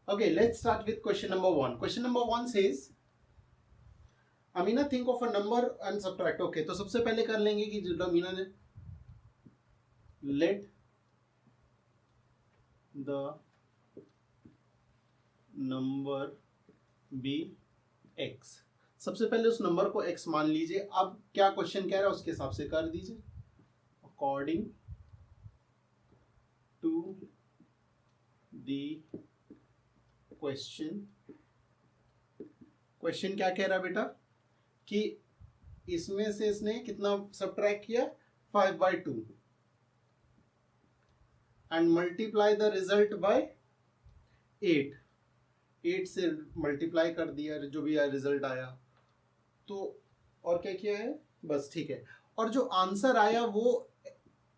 Okay, let's start with question number 1. Question number 1 says, Amina, think of a number and subtract. Okay, तो सबसे पहले कर लेंगे कि जो अमीना ने let the number be x. सबसे पहले उस नंबर को x मान लीजिए. अब क्या क्वेश्चन कह रहा है उसके हिसाब से कर दीजिए. According to the question क्या कह रहा है बेटा कि इसमें से इसने कितना सब्ट्रैक्ट किया 5/2 and multiply the result by 8 से मल्टीप्लाई कर दिया जो भी रिजल्ट आया. तो और क्या किया है, बस ठीक है. और जो आंसर आया वो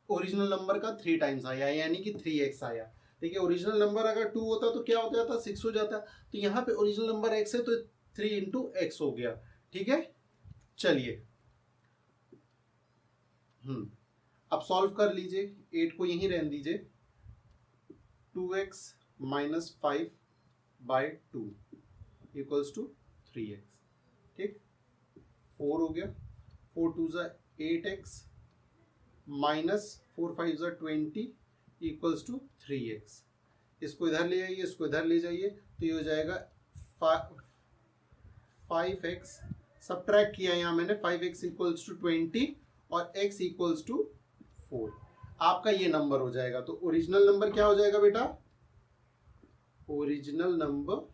ओरिजिनल नंबर का 3 टाइम्स आया, यानी कि 3x आया. देखिए ओरिजिनल नंबर अगर 2 होता तो क्या हो जाता, 6 हो जाता. तो यहाँ पे ओरिजिनल नंबर x है तो 3 इंटू एक्स हो गया. ठीक है, चलिए अब सॉल्व कर लीजिए. 8 को यहीं रहने दीजिए. 2x minus 5/2 equals to 3x. ठीक, 4 हो गया. 4 2 ज़ा 8x माइनस 4 5 ज़ा 20 इक्वल्स टू 3x. इसको इधर ले जाइए, इसको इधर ले जाइए, तो ये हो जाएगा 5x. सब्ट्रैक्ट किया यहाँ मैंने. 5x इक्वल्स टू 20 और x इक्वल्स टू 4. आपका ये नंबर हो जाएगा. तो ओरिजिनल नंबर क्या हो जाएगा बेटा, original number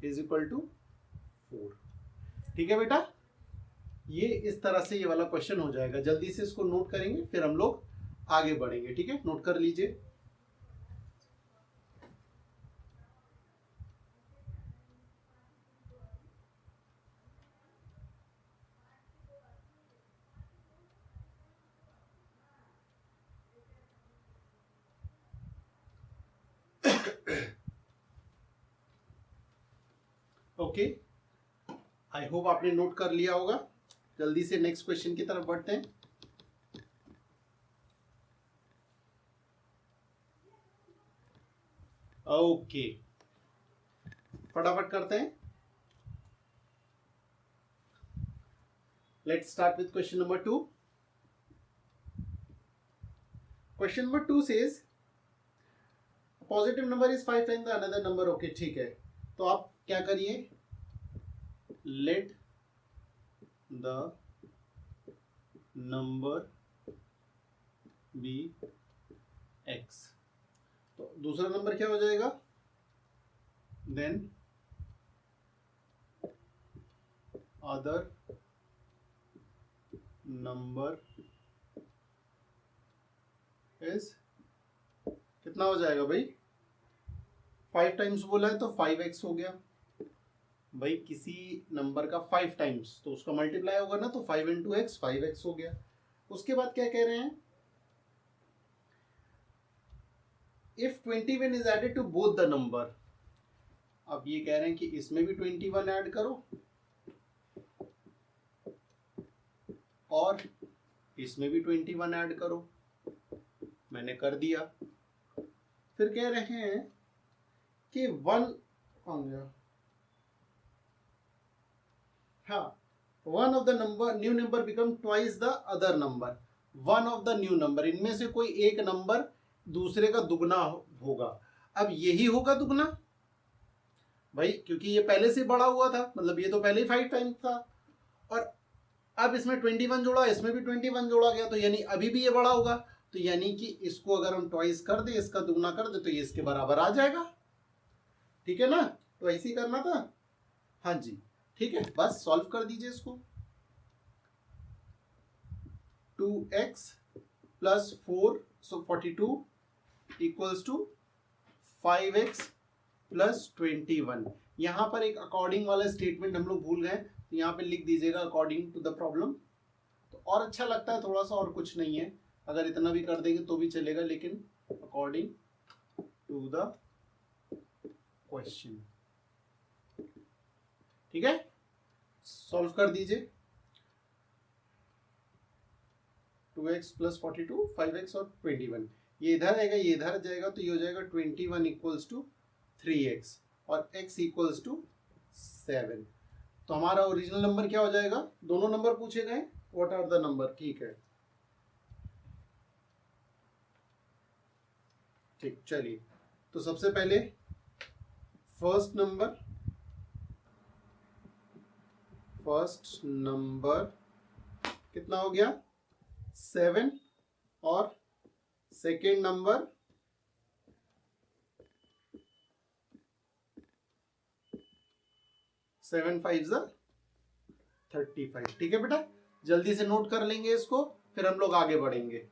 is equal to 4. ठीक है बेटा, ये इस तरह से ये वाला क्वेश्चन हो जाएगा. जल्दी से इसको नोट करेंगे फिर हम लोग आगे बढ़ेंगे. ठीक है, नोट कर लीजिए. ओके, आई होप आपने नोट कर लिया होगा. जल्दी से नेक्स्ट क्वेश्चन की तरफ बढ़ते हैं. ओके, फटाफट करते हैं. Let's start with question number 2. Question number 2 says positive number is 5 times the another number. Okay, ठीक है. तो आप क्या करिए, let the number be x. तो दूसरा नंबर क्या हो जाएगा, देन अदर नंबर इज कितना हो जाएगा भाई, 5 टाइम्स बोला है तो 5x हो गया. भाई किसी नंबर का 5 टाइम्स तो उसका मल्टीप्लाई होगा ना, तो 5 इंटू एक्स 5x हो गया. उसके बाद क्या कह रहे हैं, if 21 is added to both the number. अब ये कह रहे हैं कि इसमें भी 21 ऐड करो और इसमें भी 21 ऐड करो. मैंने कर दिया. फिर कह रहे हैं कि one of the number new number become twice the other number. One of the new number, इनमें से कोई एक नंबर दूसरे का दुगना होगा. अब यही होगा दुगना भाई, क्योंकि ये पहले से बड़ा हुआ था, मतलब ये तो पहले ही 5 टाइम्स था. और अब इसमें 21 जोड़ा, इसमें भी 21 जोड़ा गया, तो यानी अभी भी ये बड़ा होगा. तो यानी कि इसको अगर हम ट्वाइस कर दे, इसका दुगना कर दे, तो ये इसके बराबर आ जाएगा. ठीक है ना, तो ऐसे ही करना था. हाँ जी, ठीक है, बस सॉल्व कर दीजिए इसको. 2x plus 4 so 42 equals to 5x plus 21. यहां पर एक अकॉर्डिंग वाला स्टेटमेंट हम लोग भूल गए, तो यहाँ पे लिख दीजिएगा अकॉर्डिंग टू द प्रॉब्लम. तो और अच्छा लगता है थोड़ा सा, और कुछ नहीं है. अगर इतना भी कर देंगे तो भी चलेगा, लेकिन अकॉर्डिंग टू द क्वेश्चन. ठीक है, सॉल्व कर दीजिए. 2x प्लस 42, 5x और 21, ये इधर आएगा ये इधर जाएगा, तो ये हो जाएगा 21 इक्वल्स टू 3x और x इक्वल्स टू 7। तो हमारा ओरिजिनल नंबर क्या हो जाएगा, दोनों नंबर पूछे गए, व्हाट आर द नंबर, ठीक है। ठीक, चलिए तो सबसे पहले फर्स्ट नंबर कितना हो गया 7 और सेकेंड नंबर 7 5 35। ठीक है बेटा, जल्दी से नोट कर लेंगे इसको, फिर हम लोग आगे बढ़ेंगे।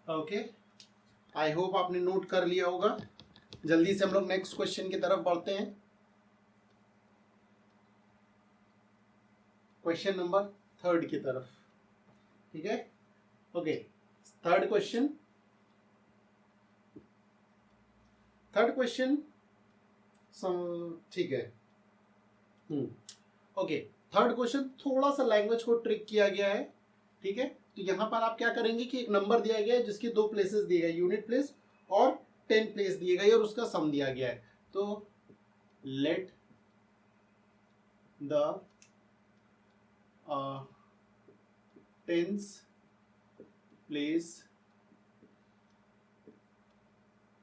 ओके, आई होप आपने नोट कर लिया होगा। जल्दी से हम लोग नेक्स्ट क्वेश्चन की तरफ बढ़ते हैं। क्वेश्चन नंबर 3 की तरफ, ठीक है। ओके, थर्ड क्वेश्चन ठीक है। ओके, थर्ड क्वेश्चन थोड़ा सा लैंग्वेज को ट्रिक किया गया है, ठीक है। तो यहां पर आप क्या करेंगे कि एक नंबर दिया गया है जिसकी 2 प्लेसेस दिए गए, यूनिट प्लेस और 10 प्लेस दिए गए और उसका सम दिया गया है। तो let the tens place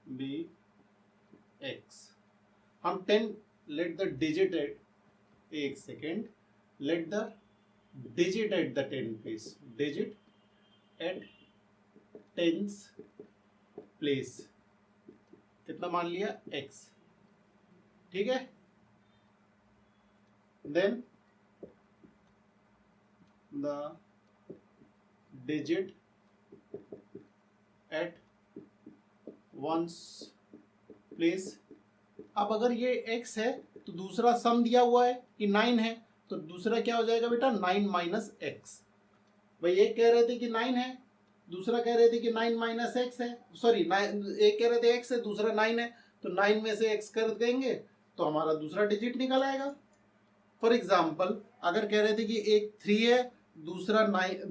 be x। हम 10 लेट द डिजिट एट, एक second, let the digit at the 10 place, digit at tens place कितना मान लिया x, ठीक है। Then the digit at ones place. अब अगर ये x है तो दूसरा सम दिया हुआ है कि 9 है, तो दूसरा क्या हो जाएगा बेटा 9 माइनस एक्स। भाई एक कह रहे थे कि 9 है, दूसरा कह रहे थे कि 9 माइनस एक्स है, सॉरी एक कह रहे थे x है, दूसरा 9 है, तो 9 में से x कर देंगे तो हमारा दूसरा डिजिट निकल आएगा। फॉर एग्जाम्पल अगर कह रहे थे कि एक 3 है, दूसरा 9,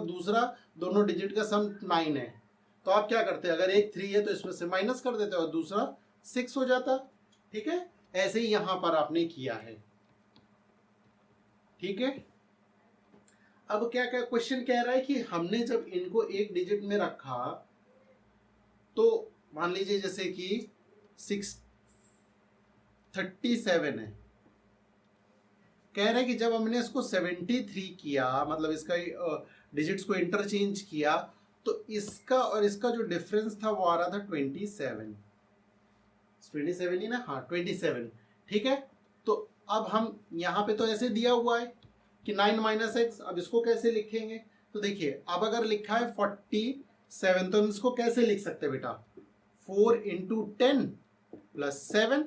दूसरा दोनों डिजिट का सम 9 है, तो आप क्या करते हैं, अगर एक 3 है तो इसमें से माइनस कर देते और दूसरा 6 हो जाता, ठीक है। ऐसे ही यहां पर आपने किया है, ठीक है। अब क्या क्या क्वेश्चन कह रहा है कि हमने जब इनको एक डिजिट में रखा तो मान लीजिए जैसे कि 637 है, कह रहे हैं कि जब हमने इसको 73 किया, मतलब इसका डिजिट्स को इंटरचेंज किया, तो इसका और इसका जो डिफरेंस था वो आ रहा था 27 ही ना, हाँ 27, ठीक है। तो अब हम यहाँ पे तो ऐसे दिया हुआ है कि 9 माइनस एक्स, अब इसको कैसे लिखेंगे, तो देखिए अब अगर लिखा है 47 तो हम इसको कैसे लिख सकते हैं बेटा, 4 इंटू 10 प्लस 7,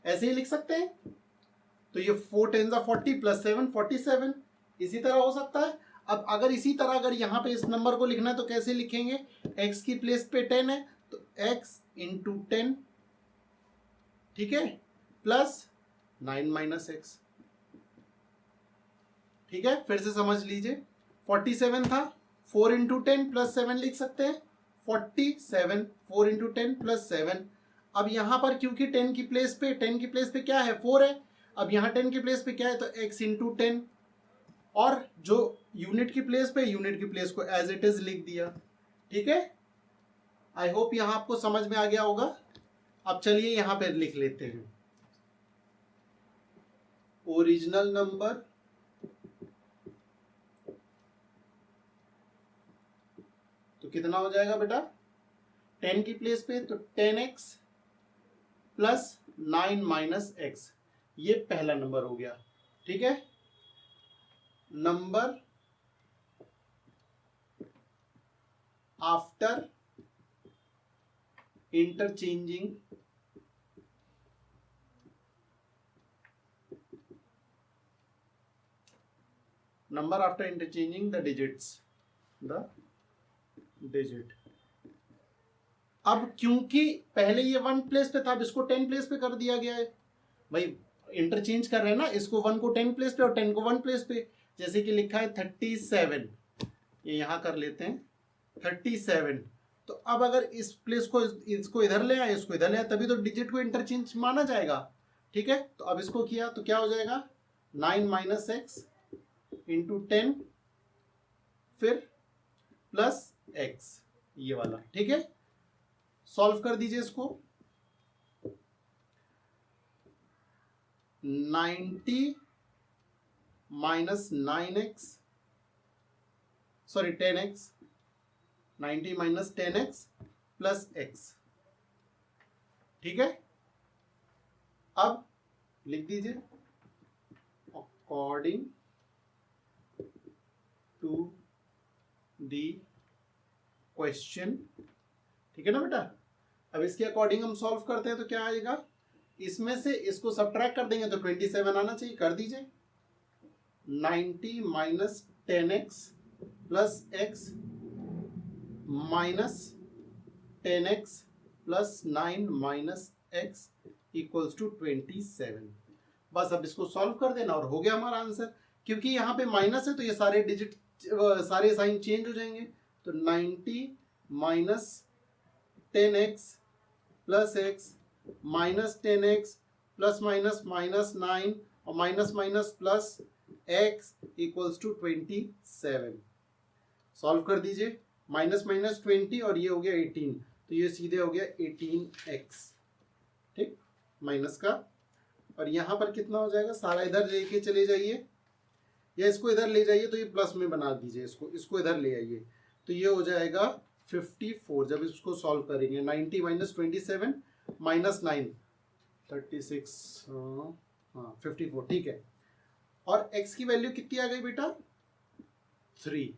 ऐसे ही लिख सकते हैं। तो ये 4 10 40 प्लस 7 47, इसी तरह हो सकता है। अब अगर इसी तरह अगर यहाँ पे इस नंबर को लिखना है तो कैसे लिखेंगे, x की प्लेस पे 10 है तो x इंटू 10, ठीक है, प्लस 9 माइनस एक्स, ठीक है। फिर से समझ लीजिए, 47 था, 4 इंटू 10 प्लस 7 लिख सकते हैं, 47, 4 इंटू 10 प्लस 7। अब यहां पर क्योंकि 10 की प्लेस पे क्या है 4 है, अब यहाँ 10 की प्लेस पे क्या है तो x इंटू 10, और जो यूनिट की प्लेस पे यूनिट की प्लेस को एज इट इज लिख दिया। ठीक है, आई होप यहां आपको समझ में आ गया होगा। अब चलिए यहां पे लिख लेते हैं ओरिजिनल नंबर तो कितना हो जाएगा बेटा, 10 की प्लेस पे तो 10x प्लस 9 माइनस एक्स, ये पहला नंबर हो गया। ठीक है, number after interchanging number after interchanging the digit. अब क्योंकि पहले ये 1 प्लेस पे था, अब इसको 10 प्लेस पे कर दिया गया है। भाई इंटरचेंज कर रहे हैं ना, इसको 1 को 10 प्लेस पे और 10 को 1 प्लेस पे। जैसे कि लिखा है 37, ये यहां कर लेते हैं 37। तो अब अगर इस प्लेस को इसको इधर ले आए, इसको इधर ले आए, तभी तो डिजिट को इंटरचेंज माना जाएगा। ठीक है, तो अब इसको किया तो क्या हो जाएगा, 9 माइनस एक्स इंटू 10 फिर प्लस एक्स, ये वाला। ठीक है, सॉल्व कर दीजिए इसको। 90 minus 9x, sorry 10x, 90 minus 10x plus x। ठीक है, अब लिख दीजिए अकॉर्डिंग टू दी क्वेश्चन। ठीक है ना बेटा, अब इसके अकॉर्डिंग हम सॉल्व करते हैं तो क्या आएगा, इसमें से इसको सब्ट्रैक्ट कर देंगे तो 27 आना चाहिए, कर दीजिए। 90 minus 10x plus x minus 10x plus 9 minus x equals to 27। बस अब इसको सॉल्व कर देना और हो गया हमारा आंसर। क्योंकि यहाँ पे माइनस है तो ये सारे डिजिट सारे साइन चेंज हो जाएंगे। तो 90 minus 10x plus x minus 10x plus minus minus 9 और minus minus plus x equals to 27। Solve कर दीजिए, माइनस माइनस 20 और ये हो गया 18, तो ये सीधे हो गया 18x। ठीक, माइनस का, और यहां पर कितना हो जाएगा, सारा इधर लेके चले जाइए या इसको इधर ले जाइए तो ये प्लस में बना दीजिए, इसको इधर ले आइए तो ये हो जाएगा 54। जब इसको सॉल्व करेंगे 90 माइनस 27 माइनस 9 36, हाँ 54। ठीक है, और x की वैल्यू कितनी आ गई बेटा, 3।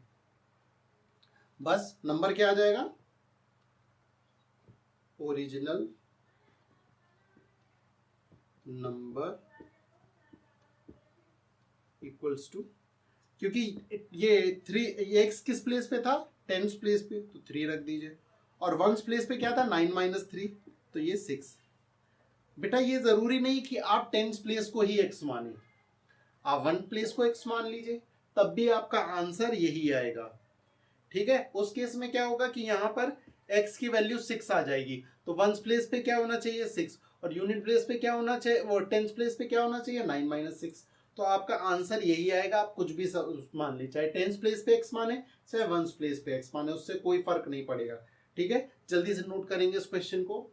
बस नंबर क्या आ जाएगा, ओरिजिनल नंबर इक्वल्स टू, क्योंकि ये 3, ये x किस प्लेस पे था, 10 प्लेस पे, तो 3 रख दीजिए, और 1 प्लेस पे क्या था, 9 माइनस 3, तो ये 6। बेटा ये जरूरी नहीं कि आप 10 प्लेस को ही x माने, आप 1 प्लेस को x मान लीजिए, तब भी आपका आंसर यही आएगा। ठीक है, उस केस में क्या होगा कि यहाँ पर x की वैल्यू 6 आ जाएगी, तो 1 प्लेस पे क्या होना चाहिए, 6, और यूनिट प्लेस पे क्या होना चाहिए, वो 10 प्लेस पे क्या होना चाहिए, 9 माइनस 6। तो आपका आंसर यही आएगा। आप कुछ भी मान ली, चाहे 10 प्लेस पे x माने चाहे 1 प्लेस पे x माने, उससे कोई फर्क नहीं पड़ेगा। ठीक है, जल्दी से नोट करेंगे इस क्वेश्चन को।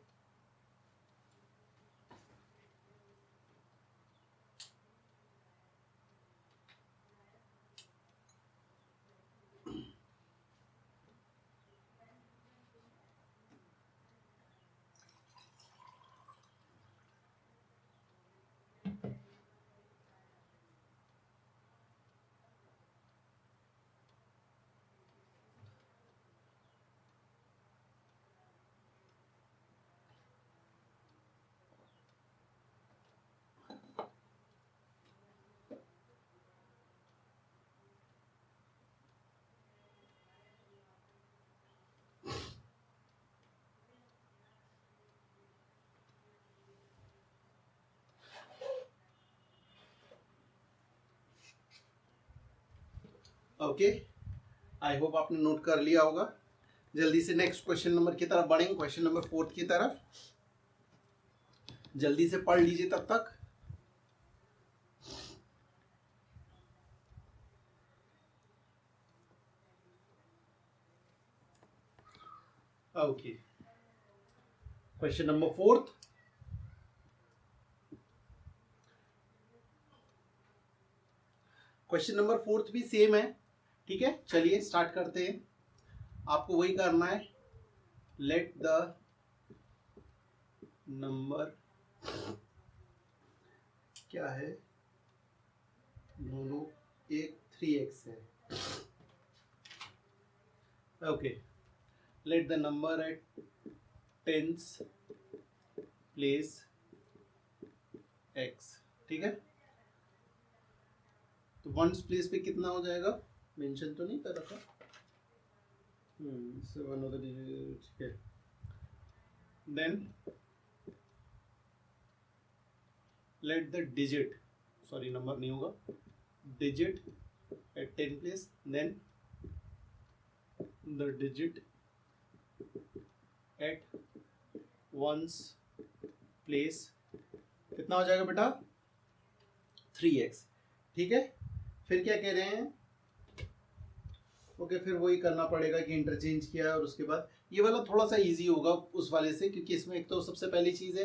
ओके, आई होप आपने नोट कर लिया होगा। जल्दी से नेक्स्ट क्वेश्चन नंबर की तरफ बढ़ेंगे, क्वेश्चन नंबर 4 की तरफ। जल्दी से पढ़ लीजिए तब तक। Okay, question number fourth. Question number fourth भी सेम है, ठीक है। चलिए स्टार्ट करते हैं। आपको वही करना है, लेट द नंबर, क्या है, दोनों एक 3x है। Okay, let the number at tens place x, ठीक है। तो वंस प्लेस पे कितना हो जाएगा, मेंशन तो नहीं कर रखा, वन ऑफ द डिजिट, ठीक है। Then let the digit, sorry number नहीं होगा, digit at 10 place, then the digit at ones place कितना हो जाएगा बेटा, 3x, ठीक है। फिर क्या कह रहे हैं, ओके, फिर वही करना पड़ेगा कि इंटरचेंज किया है, और उसके बाद ये वाला थोड़ा सा इजी होगा उस वाले से, क्योंकि इसमें एक तो सबसे पहली चीज है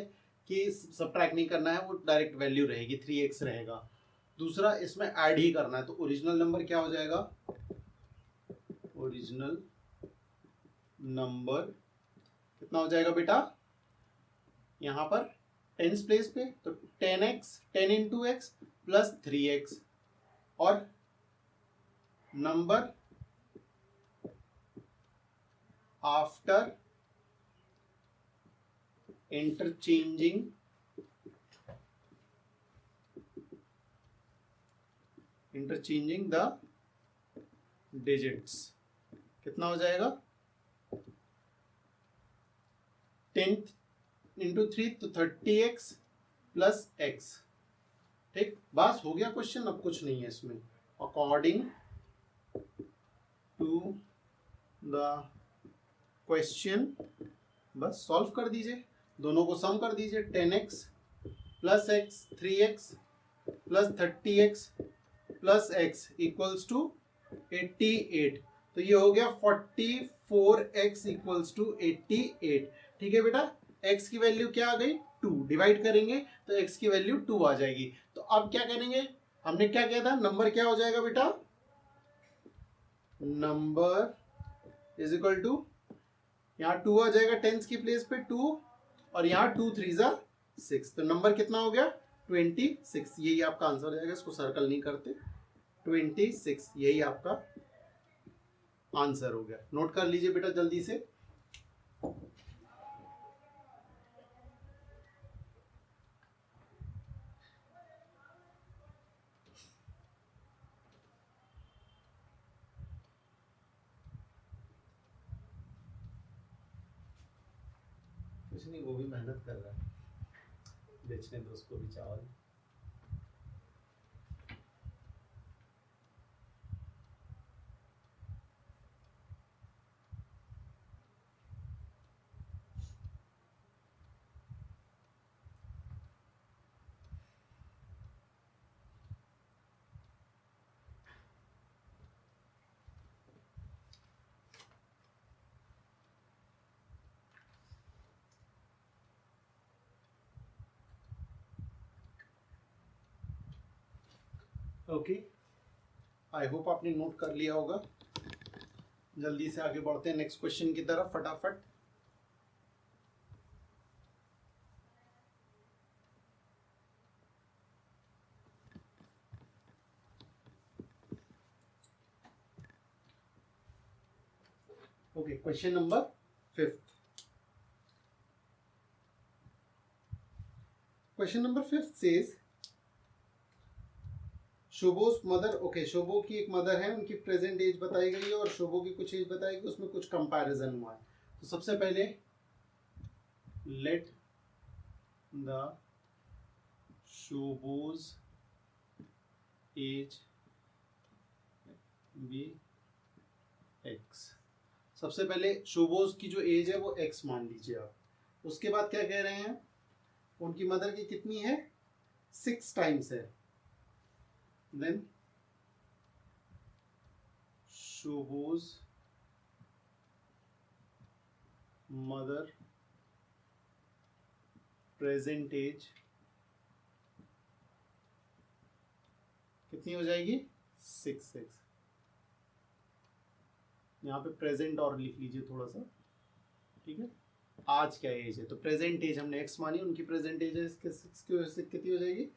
कि सबट्रैक्ट नहीं करना है, वो डायरेक्ट वैल्यू रहेगी, 3x रहेगा। दूसरा, इसमें ऐड ही करना है, तो ओरिजिनल नंबर क्या हो जाएगा, ओरिजिनल नंबर कितना हो जाएगा बेटा, यहां पर टेंस प्लेस पे तो 10x, 10 into x plus 3x, और number after interchanging the digits कितना हो जाएगा, 10 इंटू 3 तो 30x प्लस x, ठीक। बस हो गया क्वेश्चन, अब कुछ नहीं है इसमें। अकॉर्डिंग टू द क्वेश्चन, बस सॉल्व कर दीजिए, दोनों को सम कर दीजिए, 10x plus x, 3x plus 30x plus x equals to 88। तो ये हो गया 44x इक्वल्स टू 88, ठीक है बेटा। x की वैल्यू क्या आ गई, 2, डिवाइड करेंगे तो x की वैल्यू 2 आ जाएगी। तो अब क्या करेंगे, हमने क्या किया था, नंबर क्या हो जाएगा बेटा, नंबर इज इक्वल टू, यहाँ 2 आ जाएगा टेंस की प्लेस पे 2, और यहाँ 2 3 जा 6, तो नंबर कितना हो गया 26। यही आपका आंसर हो जाएगा, इसको सर्कल नहीं करते, 26 यही आपका आंसर हो गया। नोट कर लीजिए बेटा जल्दी से। कुछ नहीं, वो भी मेहनत कर रहा है, बेचने दो उसको भी चावल। ओके, आई होप आपने नोट कर लिया होगा। जल्दी से आगे बढ़ते हैं नेक्स्ट क्वेश्चन की तरफ फटाफट। Okay, question number 5। Question number 5 says Shobho's mother, okay, Shobho की एक मदर है, उनकी प्रेजेंट एज बताई गई है और शोभो की कुछ एज बताई गई, उसमें कुछ कंपैरिजन हुआ है। तो सबसे पहले let the Shobho's age be x। सबसे पहले शोभो's की जो एज है वो x मान लीजिए आप। उसके बाद क्या कह रहे हैं, उनकी मदर की कितनी है, 6 टाइम्स है। देन शोभो's मदर प्रेजेंट एज कितनी हो जाएगी 6 यहाँ पे प्रेजेंट और लिख लीजिए थोड़ा सा, ठीक है। आज क्या एज है, तो प्रेजेंट एज हमने x मानी, उनकी प्रेजेंट एज है कितनी हो जाएगी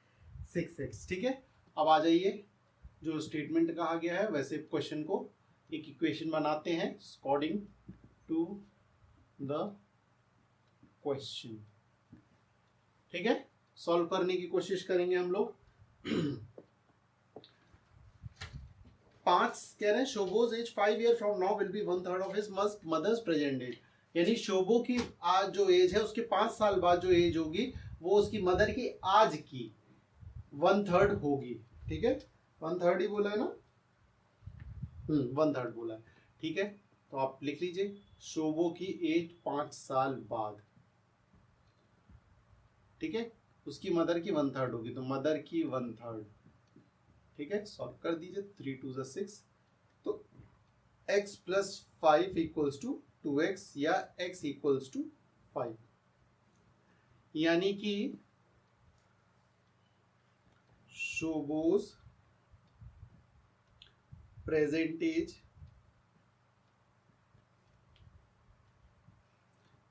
6x, ठीक है। अब आ जाइए, जो स्टेटमेंट कहा गया है वैसे क्वेश्चन को एक इक्वेशन बनाते हैं अकॉर्डिंग टू द क्वेश्चन, ठीक है। सॉल्व करने की कोशिश करेंगे हम लोग। 5 कह रहे हैं Shobho's age 5 year from now will be 1/3 of his mother's present age, यानी शोभो की आज जो एज है उसके 5 साल बाद जो एज होगी वो उसकी मदर की आज की 1/3 होगी, ठीक है। 1/3 ही बोला है ना, 1/3 बोला है, ठीक है। तो आप लिख लीजिए शोभो की एज 5 साल बाद, ठीक है, उसकी मदर की 1/3 होगी, तो मदर की 1/3, ठीक है। सॉल्व कर दीजिए, 3 2 6, तो x plus 5 equals to 2x या x इक्वल्स टू 5, यानी कि शोभोज present as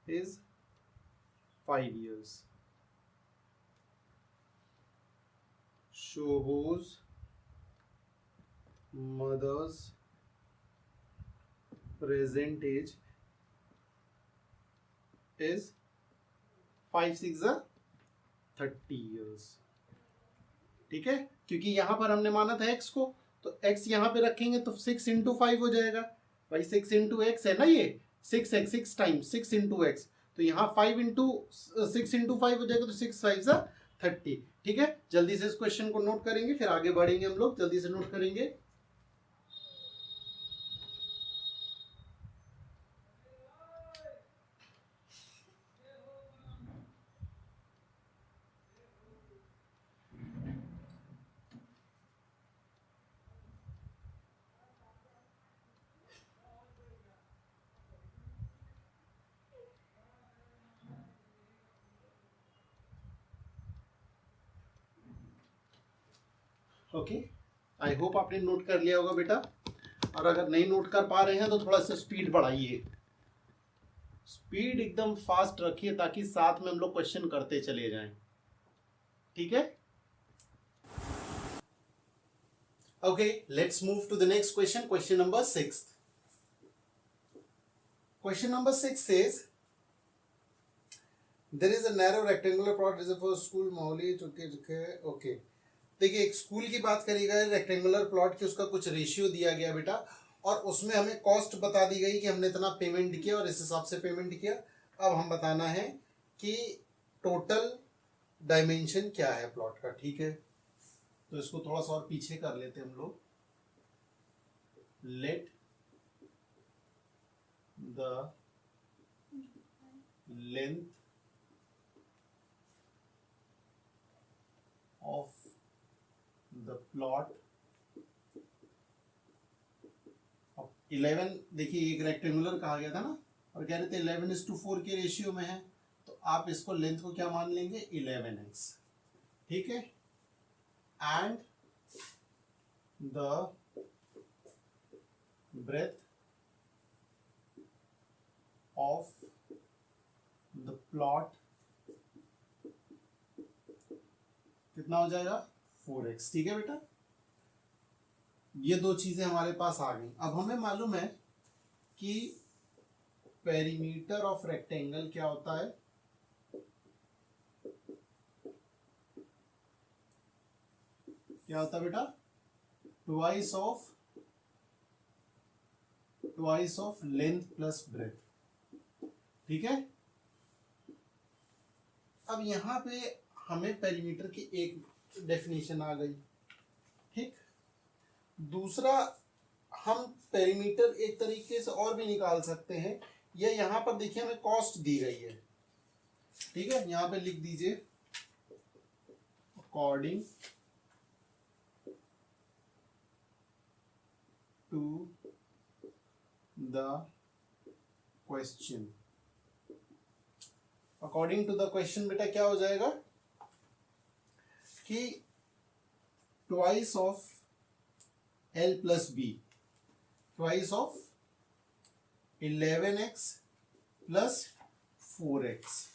is 5 years. Shobho's mother's present age is 5 6 30 years, ठीक है। क्योंकि यहां पर हमने माना था x को, तो x यहां पे रखेंगे तो 6 इंटू 5 हो जाएगा भाई, 6 इंटू एक्स है ना, ये 6x 6 टाइम्स 6 इंटू एक्स, तो यहाँ 5 इंटू 6 इंटू 5 हो जाएगा, तो 6 5 30, ठीक है। जल्दी से इस क्वेश्चन को नोट करेंगे, फिर आगे बढ़ेंगे हम लोग, जल्दी से नोट करेंगे। ओके, आई होप आपने नोट कर लिया होगा बेटा, और अगर नहीं नोट कर पा रहे हैं तो थोड़ा सा स्पीड बढ़ाइए, स्पीड एकदम फास्ट रखिए ताकि साथ में हम लोग क्वेश्चन करते चले जाएं, ठीक है। Okay, let's move to the next question, question number 6। Question number 6 says there is a narrow rectangular plot reserve for school Mohali, okay. देखिए, एक स्कूल की बात करिएगा, रेक्टेंगुलर प्लॉट की, उसका कुछ रेशियो दिया गया बेटा, और उसमें हमें कॉस्ट बता दी गई कि हमने इतना पेमेंट किया और इस हिसाब से पेमेंट किया। अब हम बताना है कि टोटल डायमेंशन क्या है प्लॉट का, ठीक है। तो इसको थोड़ा सा और पीछे कर लेते हैं हम लोग। Let the length of the plot 11, देखिए एक रेक्टेंगुलर कहा गया था ना, और कह रहे थे 11:4 के रेशियो में है, तो आप इसको लेंथ को क्या मान लेंगे 11x, ठीक है। And the breadth of the plot कितना हो जाएगा 4x, ठीक है बेटा। ये दो चीजें हमारे पास आ गई। अब हमें मालूम है कि पेरीमीटर ऑफ रेक्टेंगल क्या होता है, क्या होता है बेटा, twice of length plus breadth, ठीक है। अब यहां पे हमें पेरीमीटर की एक डेफिनेशन आ गई, ठीक। दूसरा, हम पेरीमीटर एक तरीके से और भी निकाल सकते हैं, ये यहां पर देखिए हमें कॉस्ट दी गई है, ठीक है। यहां पे लिख दीजिए according to the question, according to the question बेटा क्या हो जाएगा कि twice of L plus B, twice of 11x plus 4x।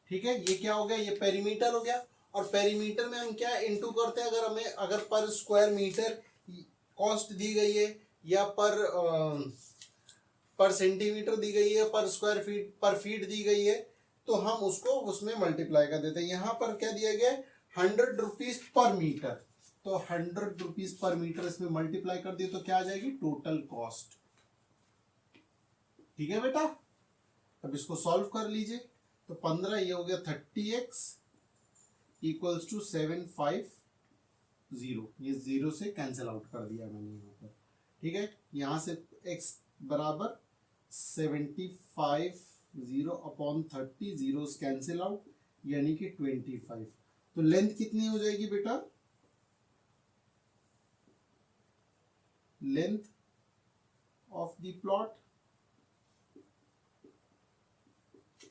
ठीक है, ये क्या हो गया, ये पेरीमीटर हो गया। और पेरीमीटर में हम क्या इनटू करते हैं, अगर पर स्क्वायर मीटर कॉस्ट दी गई है या पर सेंटीमीटर दी गई है, पर स्क्वायर फीट पर फीट दी गई है, तो हम उसको उसमें मल्टीप्लाई कर देते हैं। यहाँ पर क्या दिया गया है 100 रुपीज पर मीटर, तो 100 रुपीज पर मीटर इसमें मल्टीप्लाई कर दिए तो क्या आ जाएगी टोटल कॉस्ट। ठीक है बेटा, अब इसको सॉल्व कर लीजिए। तो 15 ये हो गया 30x इक्वल्स टू 750, ये 0 से कैंसिल आउट कर दिया मैंने यहाँ पर। ठीक है, यहाँ से x बराबर 75 0 अपॉन 30, जीरोस कैंसिल आउट यानी कि 25। तो लेंथ कितनी हो जाएगी बेटा, लेंथ ऑफ द प्लॉट,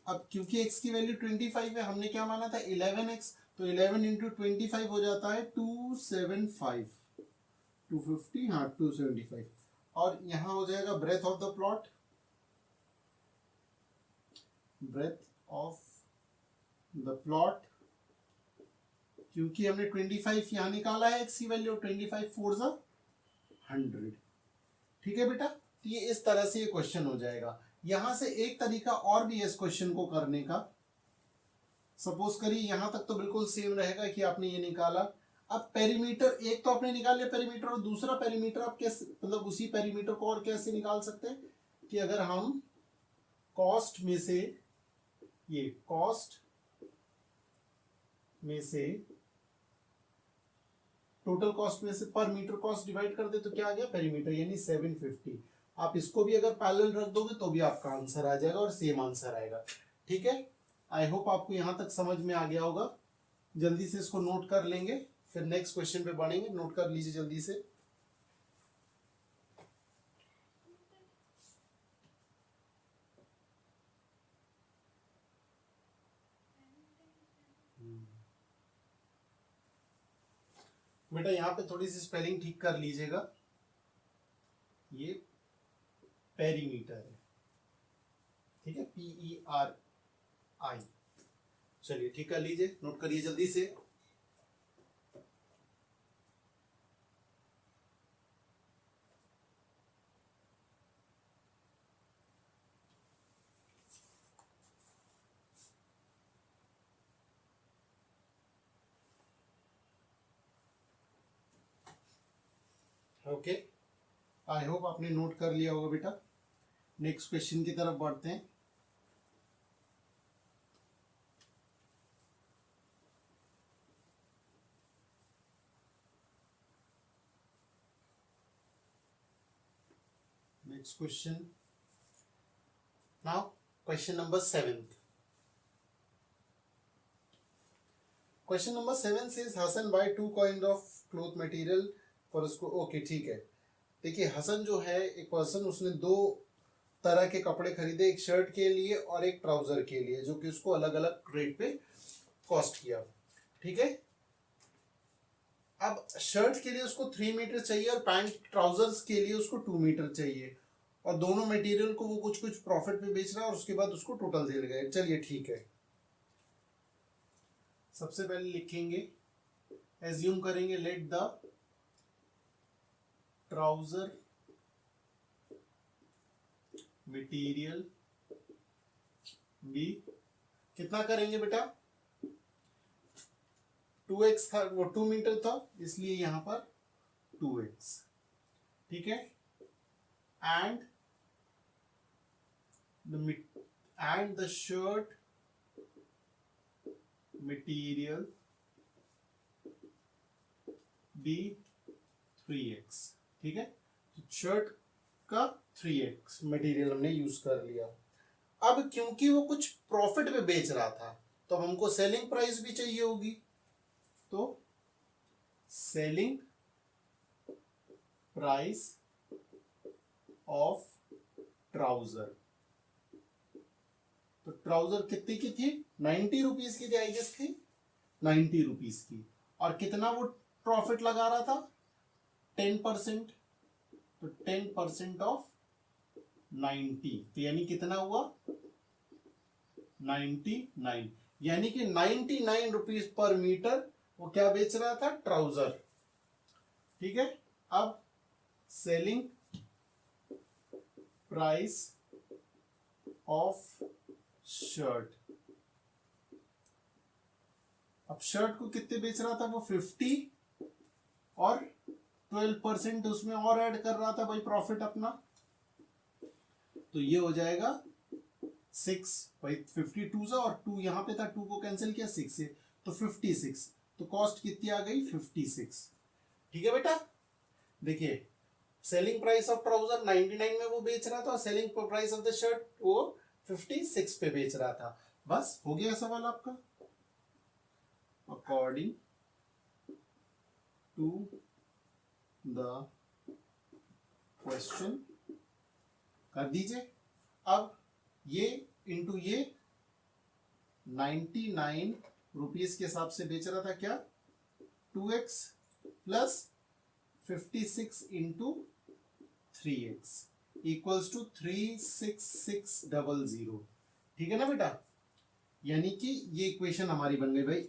अब क्योंकि x की वैल्यू 25 है, हमने क्या माना था 11x, तो 11 इंटू 25 हो जाता है 275, 250, हाँ 275। और यहां हो जाएगा breadth of the plot, breadth of the plot, क्योंकि हमने 25 यहां निकाला है x की वैल्यू, 25 4 जा 100। ठीक है बेटा, तो ये इस तरह से ये क्वेश्चन हो जाएगा। यहां से एक तरीका और भी है इस क्वेश्चन को करने का। सपोज करिए यहां तक तो बिल्कुल सेम रहेगा कि आपने ये निकाला, अब पेरीमीटर एक तो आपने निकाल लिया पेरीमीटर, और दूसरा पेरीमीटर आप कैसे, मतलब उसी पेरीमीटर को और कैसे निकाल सकते हैं कि अगर हम कॉस्ट में से, ये कॉस्ट में से टोटल कॉस्ट में से पर मीटर कॉस्ट डिवाइड कर दे तो क्या आ गया पेरीमीटर, यानी 750। आप इसको भी अगर पैरेलल रख दोगे तो भी आपका आंसर आ जाएगा और सेम आंसर आएगा। ठीक है, आई होप आपको यहां तक समझ में आ गया होगा। जल्दी से इसको नोट कर लेंगे, फिर नेक्स्ट क्वेश्चन पे बढ़ेंगे। नोट कर लीजिए जल्दी से। बेटा यहाँ पे थोड़ी सी स्पेलिंग ठीक कर लीजिएगा, ये पेरीमीटर है, ठीक है, PERI। चलिए ठीक कर लीजिए, नोट करिए जल्दी से। ओके, आई होप आपने नोट कर लिया होगा बेटा। नेक्स्ट क्वेश्चन की तरफ बढ़ते हैं। Next question. Now, question number 7. Question number 7 says Hassan buy 2 kinds of cloth material for उसको। ओके ठीक है, देखिए हसन जो है एक पर्सन, उसने 2 तरह के कपड़े खरीदे, एक शर्ट के लिए और एक ट्राउजर के लिए, जो कि उसको अलग अलग रेट पे कॉस्ट किया। ठीक है, अब शर्ट के लिए उसको 3 मीटर चाहिए और पैंट ट्राउजर्स के लिए उसको 2 मीटर चाहिए, और दोनों मटेरियल को वो कुछ कुछ प्रॉफिट पे बेच रहा है और उसके बाद उसको टोटल दे गए। चलिए ठीक है, सबसे पहले लिखेंगे, एज्यूम करेंगे, let the trouser material be, कितना करेंगे बेटा, 2x था, वो 2 मीटर था इसलिए यहां पर 2x। ठीक है, and the shirt material be 3x। ठीक है, तो शर्ट का 3x मटेरियल हमने यूज कर लिया। अब क्योंकि वो कुछ प्रॉफिट पे बेच रहा था तो अब हमको सेलिंग प्राइस भी चाहिए होगी, तो सेलिंग प्राइस ऑफ ट्राउजर, तो ट्राउजर कितने की थी? 90 रुपीज की थी, आई गेस थी 90 रुपीज की। और कितना वो प्रॉफिट लगा रहा था? 10%। तो 10% ऑफ 90, तो यानी कितना हुआ? 99, यानी कि 99 रुपीज पर मीटर वो क्या बेच रहा था? ट्राउजर। ठीक है, अब सेलिंग प्राइस ऑफ शर्ट। अब शर्ट को कितने बेच रहा था वो? 50, और 12% उसमें और ऐड कर रहा था भाई प्रॉफिट अपना। तो ये हो जाएगा 6 भाई, 52 सा और 2 यहां पे था, 2 को कैंसिल किया 6 से, तो 56। तो कॉस्ट कितनी आ गई? 56। ठीक है बेटा, देखिए सेलिंग प्राइस ऑफ ट्राउजर 99 में वो बेच रहा था, और selling price of the shirt वो 56 पे बेच रहा था। बस हो गया सवाल आपका। अकॉर्डिंग टू द क्वेश्चन कर दीजिए। अब ये इंटू ये 99 रुपीज के हिसाब से बेच रहा था क्या? 2x plus 56 into 3x equals to 36600। ठीक है ना बेटा? यानी कि ये इक्वेशन हमारी बन गई भाई।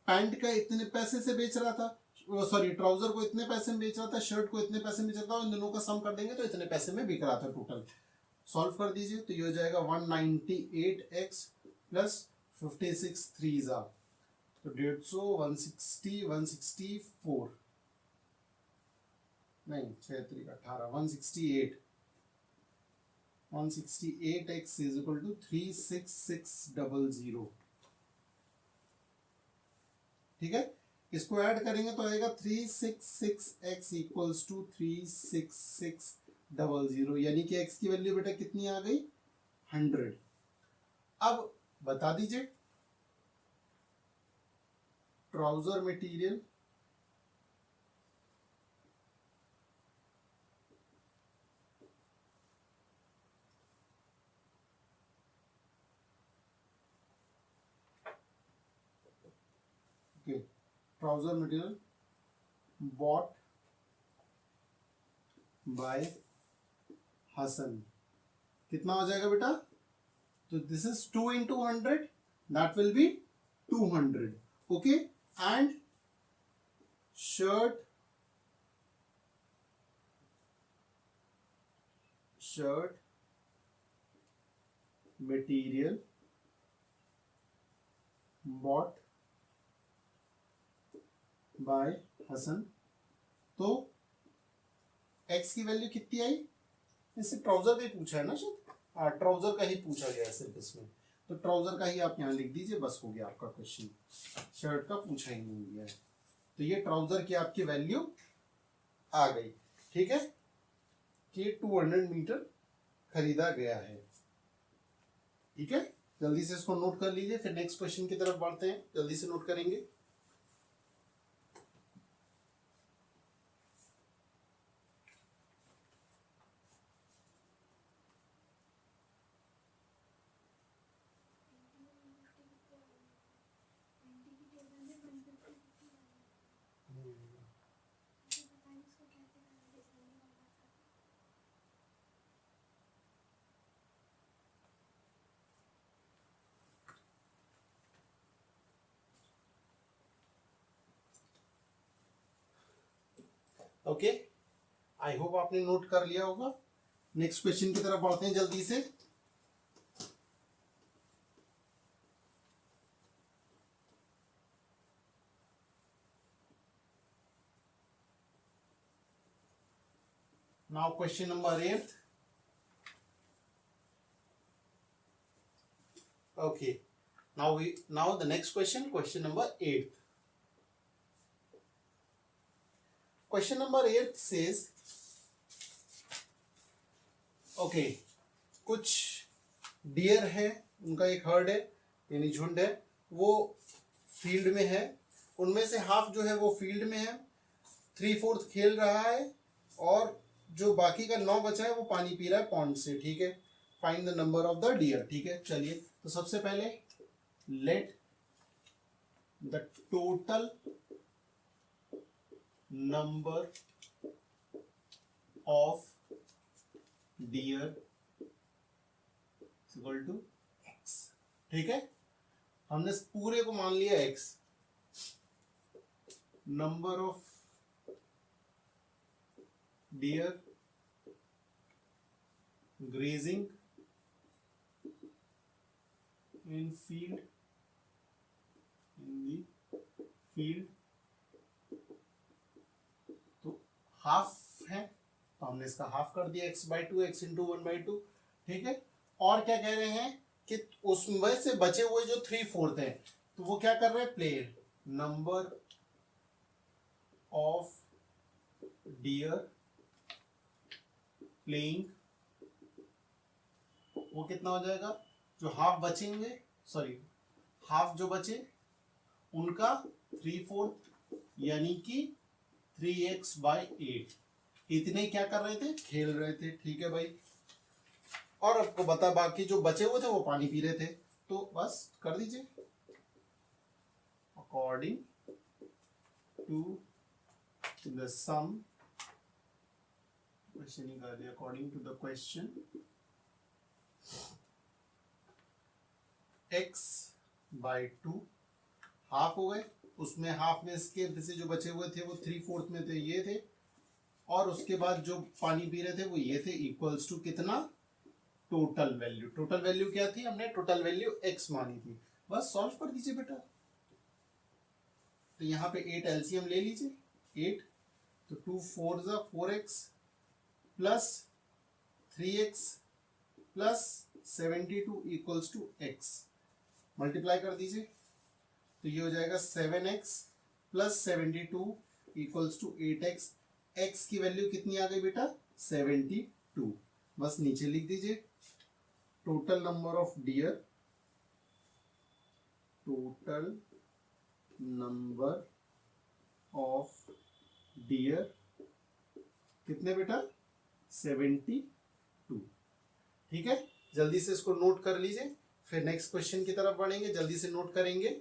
पैंट का इतने पैसे से बेच रहा था, सॉरी ट्राउजर को इतने पैसे में बेच रहा था, शर्ट को इतने पैसे में बेच रहा था, इन दोनों का सम कर देंगे तो इतने पैसे में बिक रहा था टोटल। सॉल्व कर दीजिए तो ये हो जाएगा 198x प्लस 56 3 जा, तो 150 160 164 नहीं 6 3 18 168 168x इज इक्वल टू 36600। ठीक है, इसको ऐड करेंगे तो आएगा 366x इक्वल्स टू 36600, यानी कि x की वैल्यू बेटा कितनी आ गई? 100। अब बता दीजिए trouser material trouser material bought by Hasan कितना हो जाएगा बेटा? तो this is 2 into 100, that will be 200. Okay, and shirt material bought by Hasan, तो x की वैल्यू कितनी आई? इससे ट्राउजर का ही पूछा है ना शायद, हाँ ट्राउजर का ही पूछा गया है सिर्फ इसमें, तो ट्राउजर का ही आप यहाँ लिख दीजिए, बस हो गया आपका क्वेश्चन। शर्ट का पूछा ही नहीं गया है, तो ये ट्राउजर की आपकी वैल्यू आ गई। ठीक है, कि 200 मीटर खरीदा गया है। ठीक है, जल्दी से इसको नोट कर लीजिए, फिर नेक्स्ट क्वेश्चन की तरफ बढ़ते हैं। जल्दी से नोट करेंगे। ओके, आई होप आपने नोट कर लिया होगा। नेक्स्ट क्वेश्चन की तरफ बढ़ते हैं जल्दी से। Now question number 8। okay, now the next question number 8. Question number 8 says, okay कुछ डियर है, उनका एक हर्ड है यानी झुंड है, वो फील्ड में है, उनमें से हाफ जो है वो फील्ड में है, 3/4 खेल रहा है, और जो बाकी का 9 बचा है वो पानी पी रहा है पॉन्ड से। ठीक है, find the number of the deer. ठीक है, चलिए तो सबसे पहले let the total number of deer equal to x. ठीक है, हमने पूरे को मान लिया x. Number of deer grazing in field, in the field, तो हाफ है तो हमने इसका हाफ कर दिया, x by two, x into 1/2। ठीक है, और क्या कह रहे हैं कि उसमें से बचे हुए जो 3/4 हैं तो वो क्या कर रहे हैं, play number of dear playing, वो कितना हो जाएगा, जो हाफ बचेंगे, सॉरी हाफ जो बचे उनका 3/4 यानी कि 3x/8, इतने क्या कर रहे थे, खेल रहे थे। ठीक है भाई, और आपको बता बाकी जो बचे हुए थे वो पानी पी रहे थे, तो बस कर दीजिए according to the sum, question ही कर दिया, according to the question x/2 half हो गए, उसमें हाफ में इसके से जो बचे हुए थे वो 3/4 में थे, ये थे, और उसके बाद जो पानी पी रहे थे वो ये थे, इक्वल्स टू कितना, टोटल वैल्यू। टोटल वैल्यू क्या थी, हमने टोटल वैल्यू x मानी थी। बस सॉल्व कर दीजिए बेटा। तो यहाँ पे 8 एलसीएम ले लीजिए, 8 तो 2 4 जा 4x plus 3x plus 72 equals to x, multiply कर दीजिए तो ये हो जाएगा 7x plus 72 equals to 8x। x की वैल्यू कितनी आ गई बेटा, 72। बस नीचे लिख दीजिए total number of deer, total number of deer कितने बेटा, 72। ठीक है, जल्दी से इसको नोट कर लीजिए, फिर नेक्स्ट क्वेश्चन की तरफ बढ़ेंगे, जल्दी से नोट करेंगे।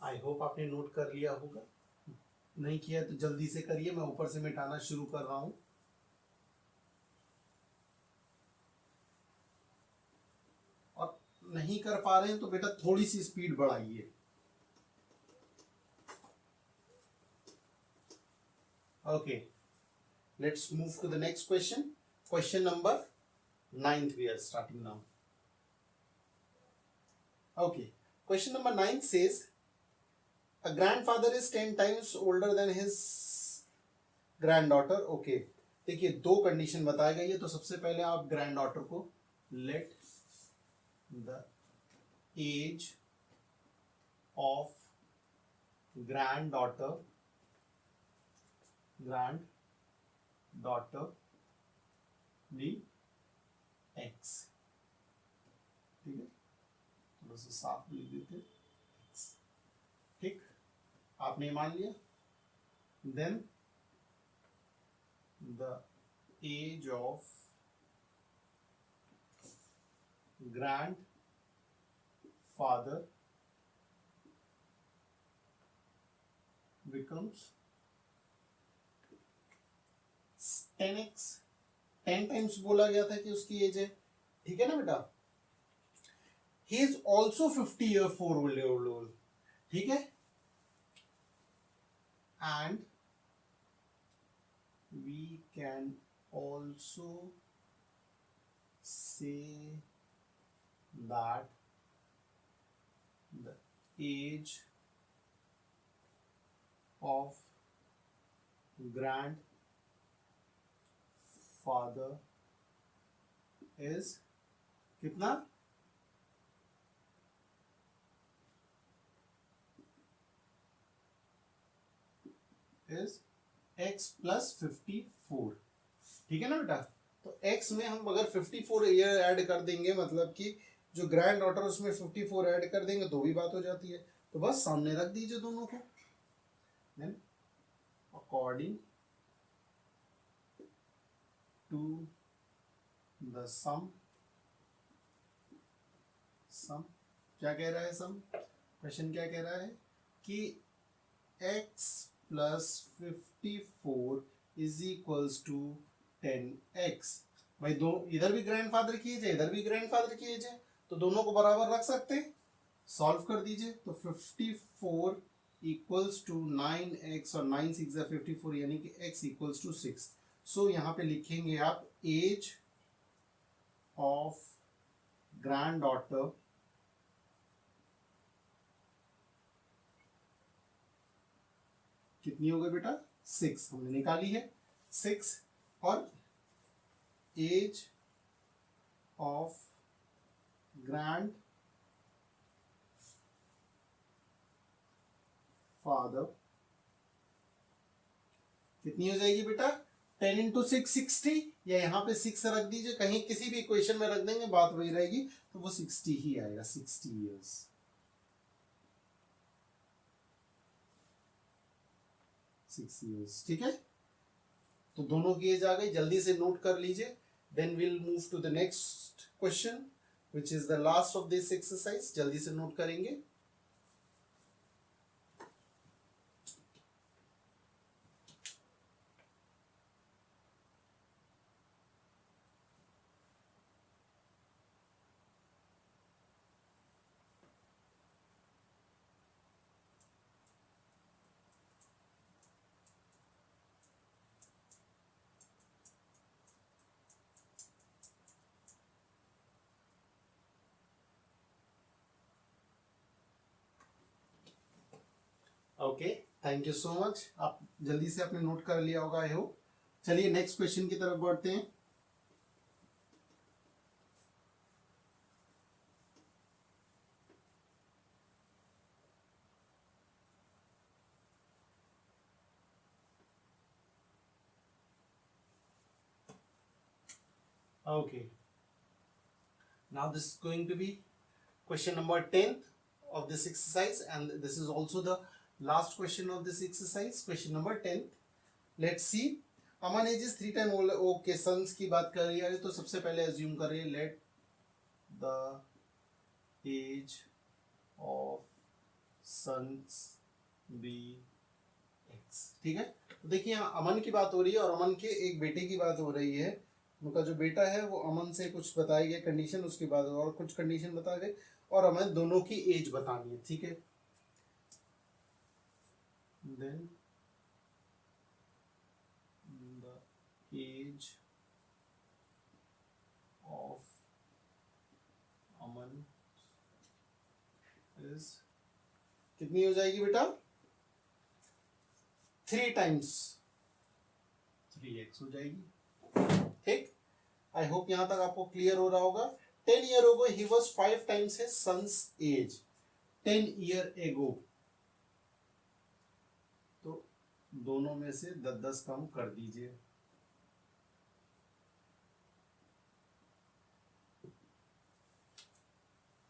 आई होप आपने नोट कर लिया होगा, नहीं किया तो जल्दी से करिए, मैं ऊपर से मिटाना शुरू कर रहा हूं। और नहीं कर पा रहे हैं तो बेटा थोड़ी सी स्पीड बढ़ाइए। Okay, let's move to the next question. Question number 9 we are starting now. Okay, question number 9 says a grandfather is 10 times older than his grand daughter, okay. देखिए दो कंडीशन बताई गई है, तो सबसे पहले आप ग्रैंड डॉटर को let the age of granddaughter be x, ठीक है, थोड़ा सा साफ लिख देते हैं, ठीक, आपने मान लिया। Then the age of grandfather becomes 10x, 10 times बोला गया था कि उसकी एज है, ठीक है ना बेटा। He is also 50 year 4 old, ठीक है, and we can also say that the age of grandfather is कितना, is x plus 54, ठीक है ना बेटा। तो x में हम अगर 54 ईयर ऐड कर देंगे, मतलब कि जो ग्रैंड डॉटर उसमें 54 ऐड कर देंगे तो भी बात हो जाती है, तो बस सामने रख दीजिए दोनों को। Then according to the sum क्या कह रहा है, सम क्वेश्चन क्या कह रहा है कि x plus 54 is equals to 10x। भाई दो इधर भी ग्रैंडफादर की एज है, इधर भी ग्रैंडफादर की एज है, तो दोनों को बराबर रख सकते हैं, सॉल्व कर दीजिए। तो 54 इक्वल्स टू 9x और 9 6 54, यानी कि x इक्वल्स टू 6। सो यहाँ पे लिखेंगे आप एज ऑफ ग्रैंड डॉटर कितनी हो गई बेटा, 6 हमने निकाली है, 6, और एज ऑफ ग्रैंड फादर कितनी हो जाएगी बेटा, 10 इंटू 6 60, या यहाँ पे 6 रख दीजिए, कहीं किसी भी इक्वेशन में रख देंगे बात वही रहेगी, तो वो 60 ही आएगा, 60 years। 6 years, ठीक है। तो दोनों की एज आ गई, जल्दी से नोट कर लीजिए। Then will move to the next question which is the last of this exercise, जल्दी से नोट करेंगे। Okay, thank you so much, आप जल्दी से आपने नोट कर लिया होगा आई होप। चलिए नेक्स्ट क्वेश्चन की तरफ बढ़ते हैं। Okay, now this is going to be question number 10 of this exercise, and this is also the last question of this exercise, question number 10। let's see, Aman age is 3 time okay, sons की बात कर रही है, तो सबसे पहले assume कर रही है let the age of sons be x, ठीक है। तो देखिए यहाँ अमन की बात हो रही है और अमन के एक बेटे की बात हो रही है, उनका जो बेटा है वो अमन से कुछ बताई गई कंडीशन, उसके बाद और कुछ कंडीशन बता गए, और हमें दोनों की एज बतानी है, ठीक है। Then the age of Aman is कितनी हो जाएगी बेटा, 3 टाइम्स 3x हो जाएगी। ठीक, आई होप यहां तक आपको क्लियर हो रहा होगा। 10 year ago he was 5 times his son's age। 10 year ago, तो दोनों में से 10-10 कम कर दीजिए।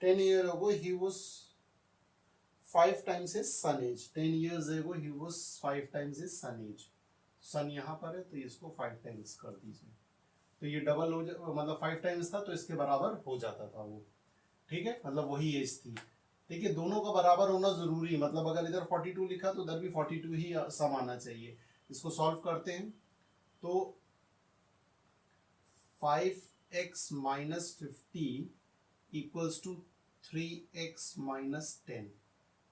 Ten year ago he was 5 times his son age। 10 years ago he was 5 times his son age। सन यहाँ पर है तो इसको 5 टाइम्स कर दीजिए, तो ये डबल हो मतलब 5 टाइम्स था तो इसके बराबर हो जाता था वो। ठीक है, मतलब वही एज थी। देखिए दोनों का बराबर होना जरूरी, मतलब अगर इधर 42 लिखा तो उधर भी 42 ही सम आना चाहिए। इसको सॉल्व करते हैं तो 5x minus 50 equals to 3x minus 10।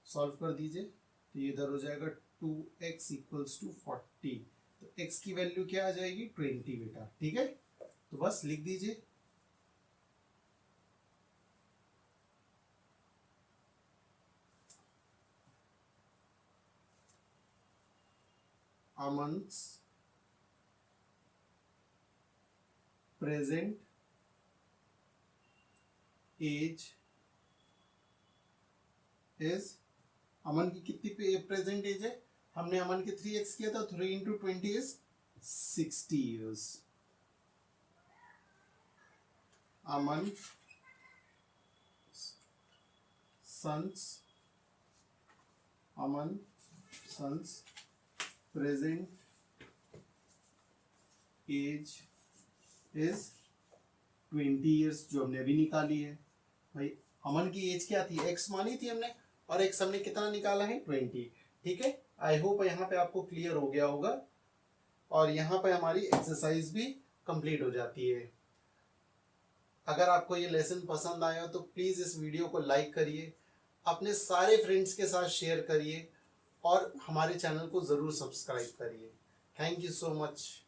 Solve कर दीजिए तो ये इधर हो जाएगा 2x इक्वल्स टू 40। तो x की वैल्यू क्या आ जाएगी 20 बेटा। ठीक है, तो बस लिख दीजिए Aman's present age is, अमन की कितनी प्रेजेंट एज है, हमने अमन के 3x किया था, 3 into 20 is 60 years। Aman sons present age is 20 years, जो हमने अभी निकाली है। भाई अमन की एज क्या थी, x मानी थी हमने, और x हमने कितना निकाला है 20। ठीक है, आई होप यहाँ पे आपको क्लियर हो गया होगा, और यहाँ पे हमारी एक्सरसाइज भी कंप्लीट हो जाती है। अगर आपको ये लेसन पसंद आया तो प्लीज़ इस वीडियो को लाइक करिए, अपने सारे फ्रेंड्स के साथ शेयर करिए, और हमारे चैनल को ज़रूर सब्सक्राइब करिए। Thank you so much.